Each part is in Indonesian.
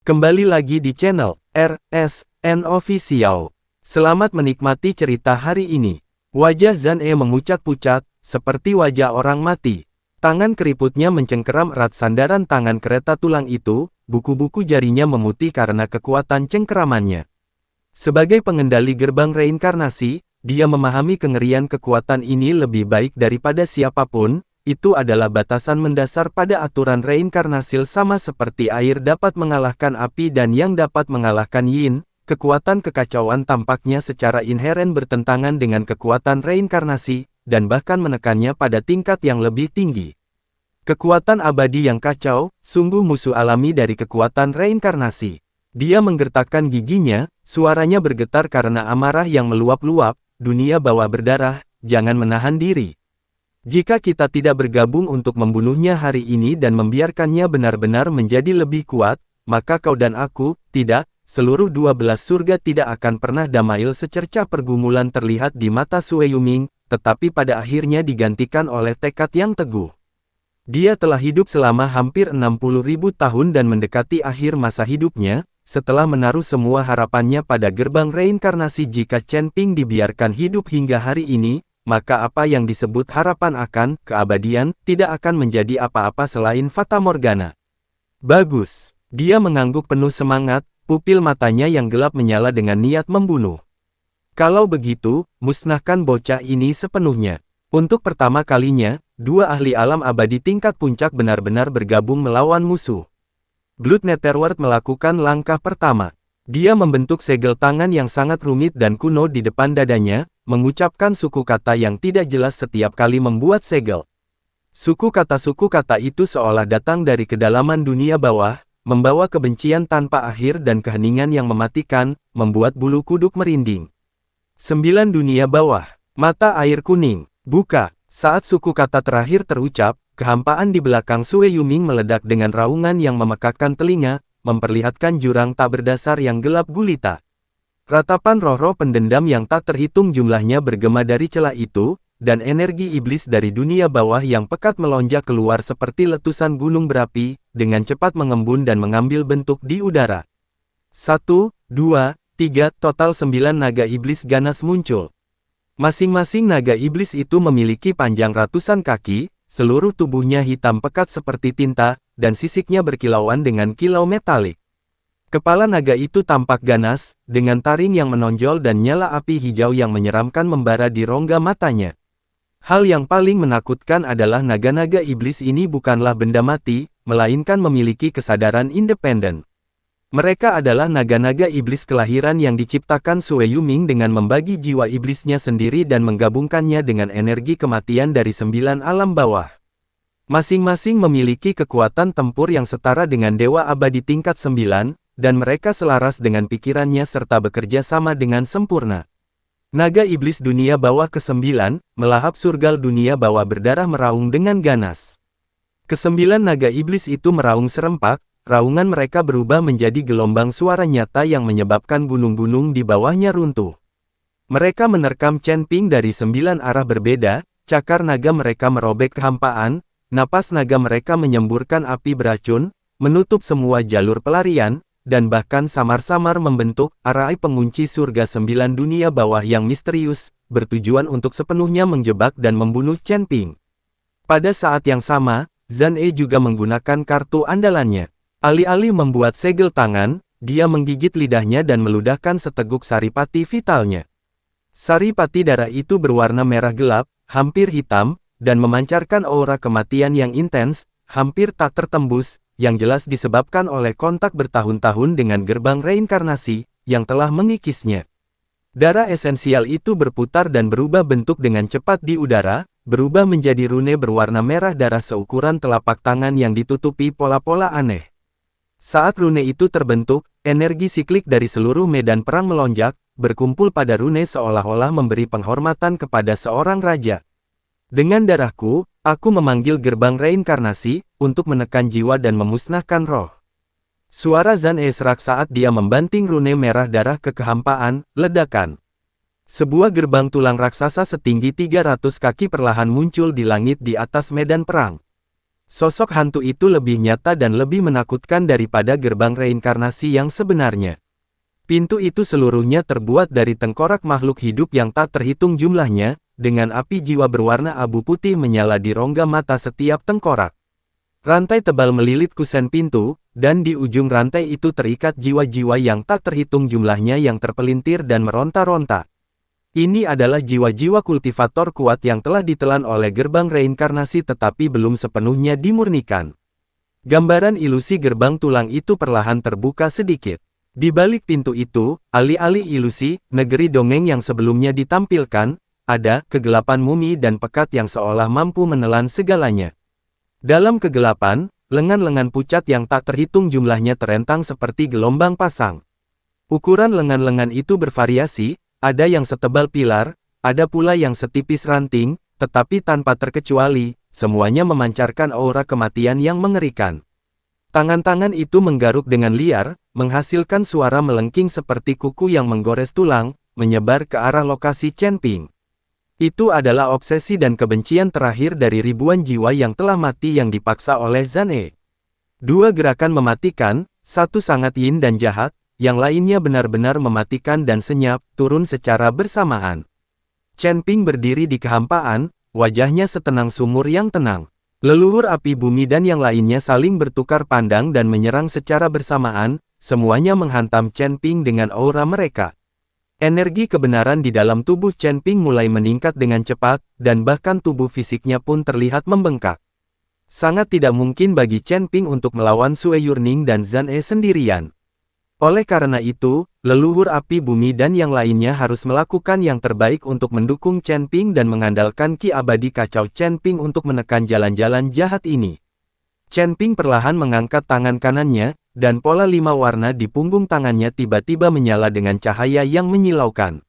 Kembali lagi di channel RSN Official. Selamat menikmati cerita hari ini. Wajah Zhang He mengucat pucat, seperti wajah orang mati. Tangan keriputnya mencengkeram erat sandaran tangan kereta tulang itu, buku-buku jarinya memutih karena kekuatan cengkeramannya. Sebagai pengendali gerbang reinkarnasi, dia memahami kengerian kekuatan ini lebih baik daripada siapapun. Itu adalah batasan mendasar pada aturan reinkarnasil, sama seperti air dapat mengalahkan api dan yang dapat mengalahkan yin. Kekuatan kekacauan tampaknya secara inheren bertentangan dengan kekuatan reinkarnasi, dan bahkan menekannya pada tingkat yang lebih tinggi. Kekuatan abadi yang kacau, sungguh musuh alami dari kekuatan reinkarnasi. Dia menggertakkan giginya, suaranya bergetar karena amarah yang meluap-luap. Dunia bawah berdarah, jangan menahan diri. Jika kita tidak bergabung untuk membunuhnya hari ini dan membiarkannya benar-benar menjadi lebih kuat, maka kau dan aku, tidak, seluruh 12 surga tidak akan pernah damai. Secercah pergumulan terlihat di mata Sue Yuming, tetapi pada akhirnya digantikan oleh tekad yang teguh. Dia telah hidup selama hampir 60.000 tahun dan mendekati akhir masa hidupnya, setelah menaruh semua harapannya pada gerbang reinkarnasi. Jika Chen Ping dibiarkan hidup hingga hari ini, maka apa yang disebut harapan akan keabadian tidak akan menjadi apa-apa selain fata morgana. Bagus. Dia mengangguk penuh semangat, pupil matanya yang gelap menyala dengan niat membunuh. Kalau begitu, musnahkan bocah ini sepenuhnya. Untuk pertama kalinya, dua ahli alam abadi tingkat puncak benar-benar bergabung melawan musuh. Blood Netherworld melakukan langkah pertama. Dia membentuk segel tangan yang sangat rumit dan kuno di depan dadanya, mengucapkan suku kata yang tidak jelas setiap kali membuat segel. Suku kata itu seolah datang dari kedalaman dunia bawah, membawa kebencian tanpa akhir dan keheningan yang mematikan, membuat bulu kuduk merinding. 9 dunia bawah, mata air kuning, buka. Saat suku kata terakhir terucap, kehampaan di belakang Sue Yuming meledak dengan raungan yang memekakkan telinga, memperlihatkan jurang tak berdasar yang gelap gulita. Ratapan roh-roh pendendam yang tak terhitung jumlahnya bergema dari celah itu, dan energi iblis dari dunia bawah yang pekat melonjak keluar seperti letusan gunung berapi, dengan cepat mengembun dan mengambil bentuk di udara. 1, 2, 3, total 9 naga iblis ganas muncul. Masing-masing naga iblis itu memiliki panjang ratusan kaki, seluruh tubuhnya hitam pekat seperti tinta, dan sisiknya berkilauan dengan kilau metalik. Kepala naga itu tampak ganas, dengan taring yang menonjol dan nyala api hijau yang menyeramkan membara di rongga matanya. Hal yang paling menakutkan adalah naga-naga iblis ini bukanlah benda mati, melainkan memiliki kesadaran independen. Mereka adalah naga-naga iblis kelahiran yang diciptakan Sue Yuming dengan membagi jiwa iblisnya sendiri dan menggabungkannya dengan energi kematian dari 9 alam bawah. Masing-masing memiliki kekuatan tempur yang setara dengan dewa abadi tingkat 9, dan mereka selaras dengan pikirannya serta bekerja sama dengan sempurna. Naga iblis dunia bawah ke-9, melahap surga dunia bawah berdarah meraung dengan ganas. Ke-9 naga iblis itu meraung serempak, raungan mereka berubah menjadi gelombang suara nyata yang menyebabkan gunung-gunung di bawahnya runtuh. Mereka menerkam Chen Ping dari 9 arah berbeda, cakar naga mereka merobek kehampaan, napas naga mereka menyemburkan api beracun, menutup semua jalur pelarian, dan bahkan samar-samar membentuk arai pengunci surga 9 dunia bawah yang misterius, bertujuan untuk sepenuhnya menjebak dan membunuh Chen Ping. Pada saat yang sama, Zhang He juga menggunakan kartu andalannya. Alih-alih membuat segel tangan, dia menggigit lidahnya dan meludahkan seteguk saripati vitalnya. Saripati darah itu berwarna merah gelap, hampir hitam, dan memancarkan aura kematian yang intens, hampir tak tertembus, yang jelas disebabkan oleh kontak bertahun-tahun dengan gerbang reinkarnasi, yang telah mengikisnya. Darah esensial itu berputar dan berubah bentuk dengan cepat di udara, berubah menjadi rune berwarna merah darah seukuran telapak tangan yang ditutupi pola-pola aneh. Saat rune itu terbentuk, energi siklik dari seluruh medan perang melonjak, berkumpul pada rune seolah-olah memberi penghormatan kepada seorang raja. Dengan darahku, aku memanggil gerbang reinkarnasi, untuk menekan jiwa dan memusnahkan roh. Suara Zhang He serak saat dia membanting rune merah darah ke kehampaan, ledakan. Sebuah gerbang tulang raksasa setinggi 300 kaki perlahan muncul di langit di atas medan perang. Sosok hantu itu lebih nyata dan lebih menakutkan daripada gerbang reinkarnasi yang sebenarnya. Pintu itu seluruhnya terbuat dari tengkorak makhluk hidup yang tak terhitung jumlahnya, dengan api jiwa berwarna abu putih menyala di rongga mata setiap tengkorak. Rantai tebal melilit kusen pintu, dan di ujung rantai itu terikat jiwa-jiwa yang tak terhitung jumlahnya yang terpelintir dan meronta-ronta. Ini adalah jiwa-jiwa kultivator kuat yang telah ditelan oleh gerbang reinkarnasi tetapi belum sepenuhnya dimurnikan. Gambaran ilusi gerbang tulang itu perlahan terbuka sedikit. Di balik pintu itu, alih-alih ilusi, negeri dongeng yang sebelumnya ditampilkan, ada kegelapan mumi dan pekat yang seolah mampu menelan segalanya. Dalam kegelapan, lengan-lengan pucat yang tak terhitung jumlahnya terentang seperti gelombang pasang. Ukuran lengan-lengan itu bervariasi, ada yang setebal pilar, ada pula yang setipis ranting, tetapi tanpa terkecuali, semuanya memancarkan aura kematian yang mengerikan. Tangan-tangan itu menggaruk dengan liar, menghasilkan suara melengking seperti kuku yang menggores tulang, menyebar ke arah lokasi Chen Ping. Itu adalah obsesi dan kebencian terakhir dari ribuan jiwa yang telah mati yang dipaksa oleh Zan E. Dua gerakan mematikan, satu sangat yin dan jahat, yang lainnya benar-benar mematikan dan senyap, turun secara bersamaan. Chen Ping berdiri di kehampaan, wajahnya setenang sumur yang tenang. Leluhur api bumi dan yang lainnya saling bertukar pandang dan menyerang secara bersamaan, semuanya menghantam Chen Ping dengan aura mereka. Energi kebenaran di dalam tubuh Chen Ping mulai meningkat dengan cepat, dan bahkan tubuh fisiknya pun terlihat membengkak. Sangat tidak mungkin bagi Chen Ping untuk melawan Sue Yurning dan Zan E sendirian. Oleh karena itu, leluhur api bumi dan yang lainnya harus melakukan yang terbaik untuk mendukung Chen Ping dan mengandalkan ki abadi kacau Chen Ping untuk menekan jalan-jalan jahat ini. Chen Ping perlahan mengangkat tangan kanannya, dan pola 5 warna di punggung tangannya tiba-tiba menyala dengan cahaya yang menyilaukan.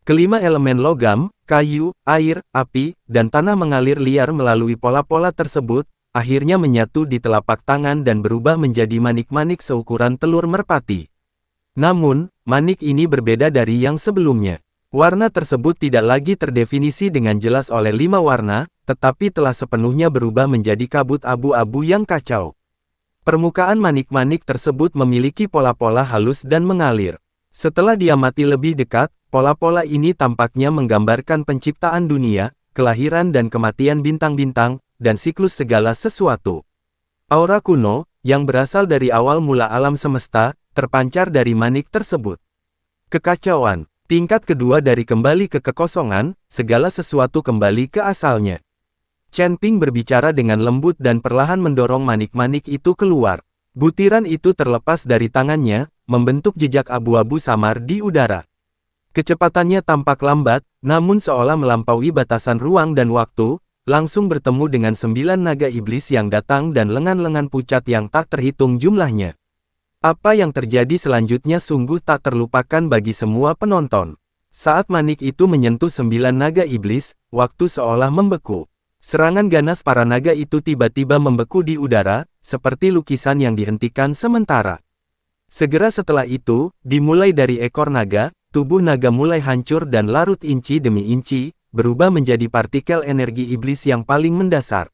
Kelima elemen logam, kayu, air, api, dan tanah mengalir liar melalui pola-pola tersebut, akhirnya menyatu di telapak tangan dan berubah menjadi manik-manik seukuran telur merpati. Namun, manik ini berbeda dari yang sebelumnya. Warna tersebut tidak lagi terdefinisi dengan jelas oleh 5 warna, tetapi telah sepenuhnya berubah menjadi kabut abu-abu yang kacau. Permukaan manik-manik tersebut memiliki pola-pola halus dan mengalir. Setelah diamati lebih dekat, pola-pola ini tampaknya menggambarkan penciptaan dunia, kelahiran dan kematian bintang-bintang, dan siklus segala sesuatu. Aura kuno, yang berasal dari awal mula alam semesta, terpancar dari manik tersebut. Kekacauan, tingkat kedua dari kembali ke kekosongan, segala sesuatu kembali ke asalnya. Chen Ping berbicara dengan lembut dan perlahan mendorong manik-manik itu keluar. Butiran itu terlepas dari tangannya, membentuk jejak abu-abu samar di udara. Kecepatannya tampak lambat, namun seolah melampaui batasan ruang dan waktu, langsung bertemu dengan 9 naga iblis yang datang dan lengan-lengan pucat yang tak terhitung jumlahnya. Apa yang terjadi selanjutnya sungguh tak terlupakan bagi semua penonton. Saat manik itu menyentuh 9 naga iblis, waktu seolah membeku. Serangan ganas para naga itu tiba-tiba membeku di udara, seperti lukisan yang dihentikan sementara. Segera setelah itu, dimulai dari ekor naga, tubuh naga mulai hancur dan larut inci demi inci, berubah menjadi partikel energi iblis yang paling mendasar.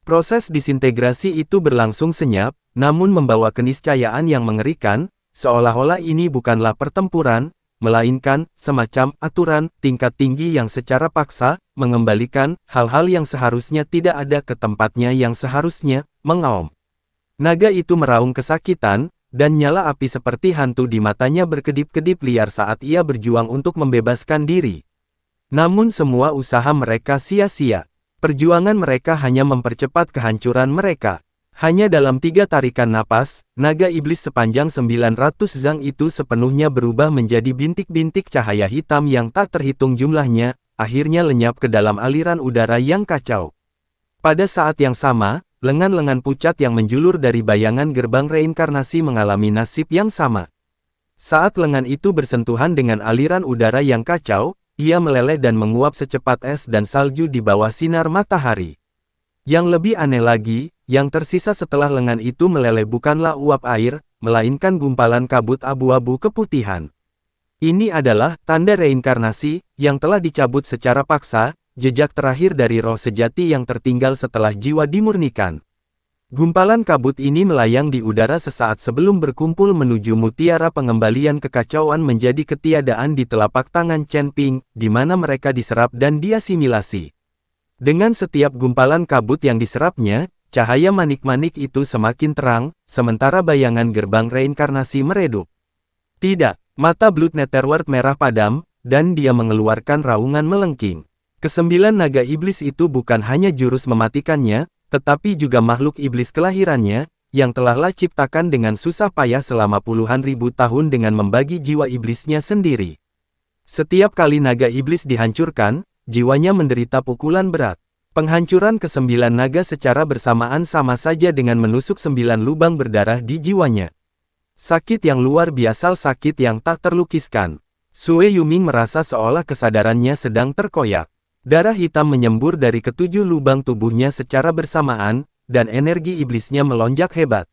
Proses disintegrasi itu berlangsung senyap, namun membawa keniscayaan yang mengerikan, seolah-olah ini bukanlah pertempuran, melainkan semacam aturan tingkat tinggi yang secara paksa mengembalikan hal-hal yang seharusnya tidak ada ke tempatnya yang seharusnya, mengaum. Naga itu meraung kesakitan, dan nyala api seperti hantu di matanya berkedip-kedip liar saat ia berjuang untuk membebaskan diri. Namun semua usaha mereka sia-sia. Perjuangan mereka hanya mempercepat kehancuran mereka. Hanya dalam 3 tarikan napas, naga iblis sepanjang 900 zang itu sepenuhnya berubah menjadi bintik-bintik cahaya hitam yang tak terhitung jumlahnya, akhirnya lenyap ke dalam aliran udara yang kacau. Pada saat yang sama, lengan-lengan pucat yang menjulur dari bayangan gerbang reinkarnasi mengalami nasib yang sama. Saat lengan itu bersentuhan dengan aliran udara yang kacau, ia meleleh dan menguap secepat es dan salju di bawah sinar matahari. Yang lebih aneh lagi, yang tersisa setelah lengan itu meleleh bukanlah uap air, melainkan gumpalan kabut abu-abu keputihan. Ini adalah tanda reinkarnasi, yang telah dicabut secara paksa, jejak terakhir dari roh sejati yang tertinggal setelah jiwa dimurnikan. Gumpalan kabut ini melayang di udara sesaat sebelum berkumpul menuju mutiara pengembalian kekacauan menjadi ketiadaan di telapak tangan Chen Ping, di mana mereka diserap dan diasimilasi. Dengan setiap gumpalan kabut yang diserapnya, cahaya manik-manik itu semakin terang, sementara bayangan gerbang reinkarnasi meredup. Tidak, mata Blood Netherworld merah padam, dan dia mengeluarkan raungan melengking. Kesembilan naga iblis itu bukan hanya jurus mematikannya, tetapi juga makhluk iblis kelahirannya, yang telah ciptakan dengan susah payah selama puluhan ribu tahun dengan membagi jiwa iblisnya sendiri. Setiap kali naga iblis dihancurkan, jiwanya menderita pukulan berat. Penghancuran kesembilan naga secara bersamaan sama saja dengan menusuk 9 lubang berdarah di jiwanya. Sakit yang luar biasa, sakit yang tak terlukiskan. Sue Yuming merasa seolah kesadarannya sedang terkoyak. Darah hitam menyembur dari ketujuh lubang tubuhnya secara bersamaan, dan energi iblisnya melonjak hebat.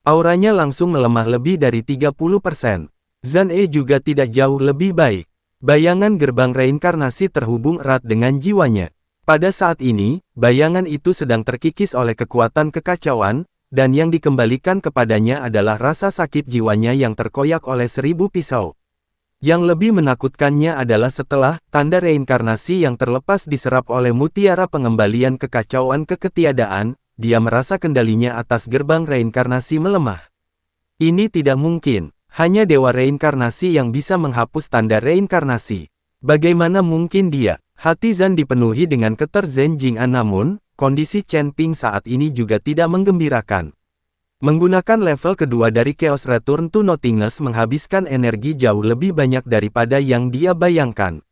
Auranya langsung melemah lebih dari 30%. Zan E juga tidak jauh lebih baik. Bayangan gerbang reinkarnasi terhubung erat dengan jiwanya. Pada saat ini, bayangan itu sedang terkikis oleh kekuatan kekacauan, dan yang dikembalikan kepadanya adalah rasa sakit jiwanya yang terkoyak oleh 1000 pisau. Yang lebih menakutkannya adalah setelah tanda reinkarnasi yang terlepas diserap oleh mutiara pengembalian kekacauan ke ketiadaan, dia merasa kendalinya atas gerbang reinkarnasi melemah. Ini tidak mungkin, hanya dewa reinkarnasi yang bisa menghapus tanda reinkarnasi. Bagaimana mungkin dia? Hati Zan dipenuhi dengan keter Zhen Jing'an, namun, kondisi Chen Ping saat ini juga tidak menggembirakan. Menggunakan level kedua dari Chaos Return to Nothingness menghabiskan energi jauh lebih banyak daripada yang dia bayangkan.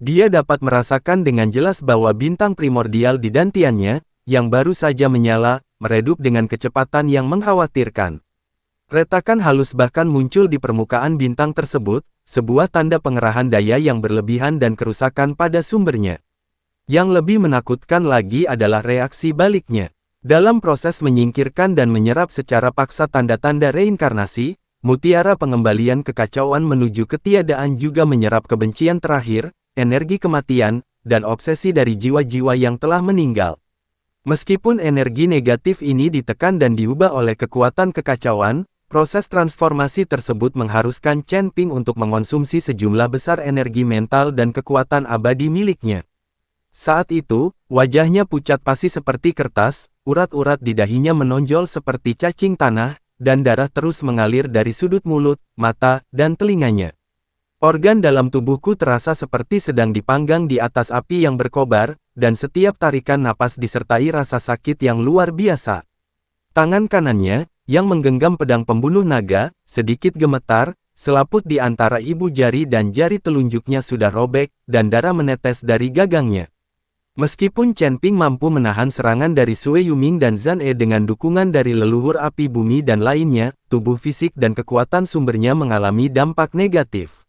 Dia dapat merasakan dengan jelas bahwa bintang primordial di dantiannya, yang baru saja menyala, meredup dengan kecepatan yang mengkhawatirkan. Retakan halus bahkan muncul di permukaan bintang tersebut, sebuah tanda pengerahan daya yang berlebihan dan kerusakan pada sumbernya. Yang lebih menakutkan lagi adalah reaksi baliknya. Dalam proses menyingkirkan dan menyerap secara paksa tanda-tanda reinkarnasi, mutiara pengembalian kekacauan menuju ketiadaan juga menyerap kebencian terakhir, energi kematian, dan obsesi dari jiwa-jiwa yang telah meninggal. Meskipun energi negatif ini ditekan dan diubah oleh kekuatan kekacauan, proses transformasi tersebut mengharuskan Chen Ping untuk mengonsumsi sejumlah besar energi mental dan kekuatan abadi miliknya. Saat itu, wajahnya pucat pasi seperti kertas, urat-urat di dahinya menonjol seperti cacing tanah, dan darah terus mengalir dari sudut mulut, mata, dan telinganya. Organ dalam tubuhku terasa seperti sedang dipanggang di atas api yang berkobar, dan setiap tarikan napas disertai rasa sakit yang luar biasa. Tangan kanannya, yang menggenggam pedang pembunuh naga, sedikit gemetar, selaput di antara ibu jari dan jari telunjuknya sudah robek, dan darah menetes dari gagangnya. Meskipun Chen Ping mampu menahan serangan dari Sue Yuming dan Zan E dengan dukungan dari leluhur api bumi dan lainnya, tubuh fisik dan kekuatan sumbernya mengalami dampak negatif.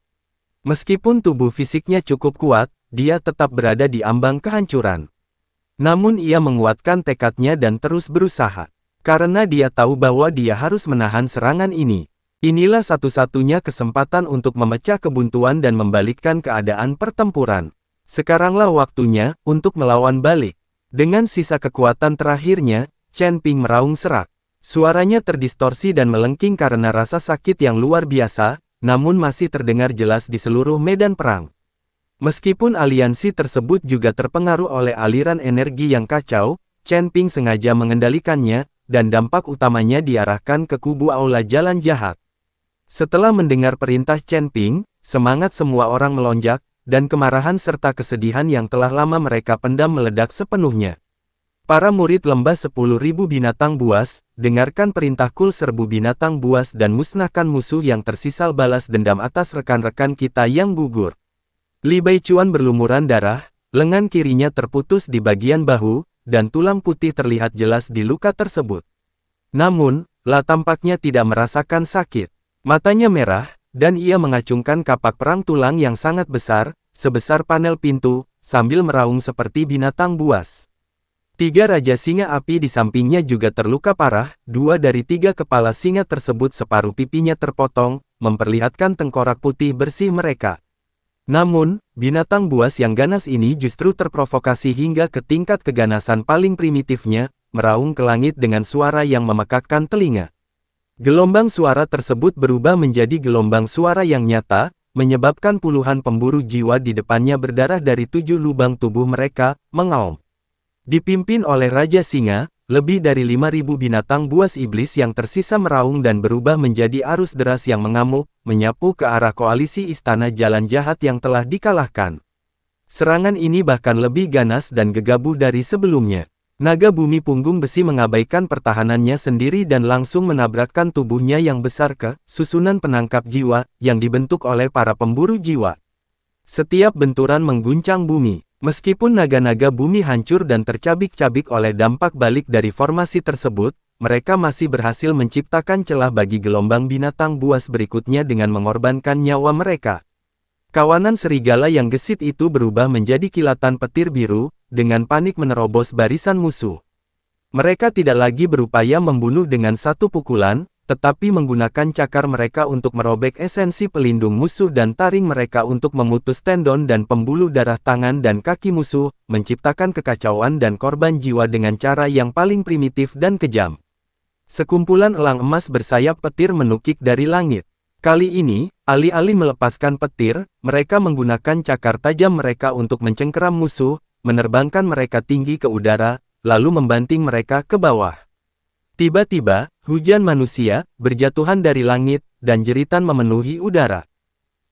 Meskipun tubuh fisiknya cukup kuat, dia tetap berada di ambang kehancuran. Namun ia menguatkan tekadnya dan terus berusaha. Karena dia tahu bahwa dia harus menahan serangan ini. Inilah satu-satunya kesempatan untuk memecah kebuntuan dan membalikkan keadaan pertempuran. Sekaranglah waktunya untuk melawan balik. Dengan sisa kekuatan terakhirnya, Chen Ping meraung serak. Suaranya terdistorsi dan melengking karena rasa sakit yang luar biasa, namun masih terdengar jelas di seluruh medan perang. Meskipun aliansi tersebut juga terpengaruh oleh aliran energi yang kacau, Chen Ping sengaja mengendalikannya, dan dampak utamanya diarahkan ke kubu Aula Jalan Jahat. Setelah mendengar perintah Chen Ping, semangat semua orang melonjak, dan kemarahan serta kesedihan yang telah lama mereka pendam meledak sepenuhnya. Para murid lembah 10.000 binatang buas, dengarkan perintahku, serbu binatang buas dan musnahkan musuh yang tersisa, balas dendam atas rekan-rekan kita yang gugur. Li Baichuan berlumuran darah, lengan kirinya terputus di bagian bahu, dan tulang putih terlihat jelas di luka tersebut. Namun, La tampaknya tidak merasakan sakit. Matanya merah, dan ia mengacungkan kapak perang tulang yang sangat besar, sebesar panel pintu, sambil meraung seperti binatang buas. 3 Raja Singa Api di sampingnya juga terluka parah, 2 dari 3 kepala singa tersebut separuh pipinya terpotong, memperlihatkan tengkorak putih bersih mereka. Namun, binatang buas yang ganas ini justru terprovokasi hingga ke tingkat keganasan paling primitifnya, meraung ke langit dengan suara yang memekakkan telinga. Gelombang suara tersebut berubah menjadi gelombang suara yang nyata, menyebabkan puluhan pemburu jiwa di depannya berdarah dari 7 lubang tubuh mereka, mengaum. Dipimpin oleh Raja Singa, lebih dari 5.000 binatang buas iblis yang tersisa meraung dan berubah menjadi arus deras yang mengamuk, menyapu ke arah koalisi Istana Jalan Jahat yang telah dikalahkan. Serangan ini bahkan lebih ganas dan gegabah dari sebelumnya. Naga bumi punggung besi mengabaikan pertahanannya sendiri dan langsung menabrakkan tubuhnya yang besar ke susunan penangkap jiwa yang dibentuk oleh para pemburu jiwa. Setiap benturan mengguncang bumi. Meskipun naga-naga bumi hancur dan tercabik-cabik oleh dampak balik dari formasi tersebut, mereka masih berhasil menciptakan celah bagi gelombang binatang buas berikutnya dengan mengorbankan nyawa mereka. Kawanan serigala yang gesit itu berubah menjadi kilatan petir biru, dengan panik menerobos barisan musuh. Mereka tidak lagi berupaya membunuh dengan satu pukulan, tetapi menggunakan cakar mereka untuk merobek esensi pelindung musuh dan taring mereka untuk memutus tendon dan pembuluh darah tangan dan kaki musuh, menciptakan kekacauan dan korban jiwa dengan cara yang paling primitif dan kejam. Sekumpulan elang emas bersayap petir menukik dari langit. Kali ini, alih-alih melepaskan petir, mereka menggunakan cakar tajam mereka untuk mencengkeram musuh, menerbangkan mereka tinggi ke udara, lalu membanting mereka ke bawah. Tiba-tiba, hujan manusia berjatuhan dari langit, dan jeritan memenuhi udara.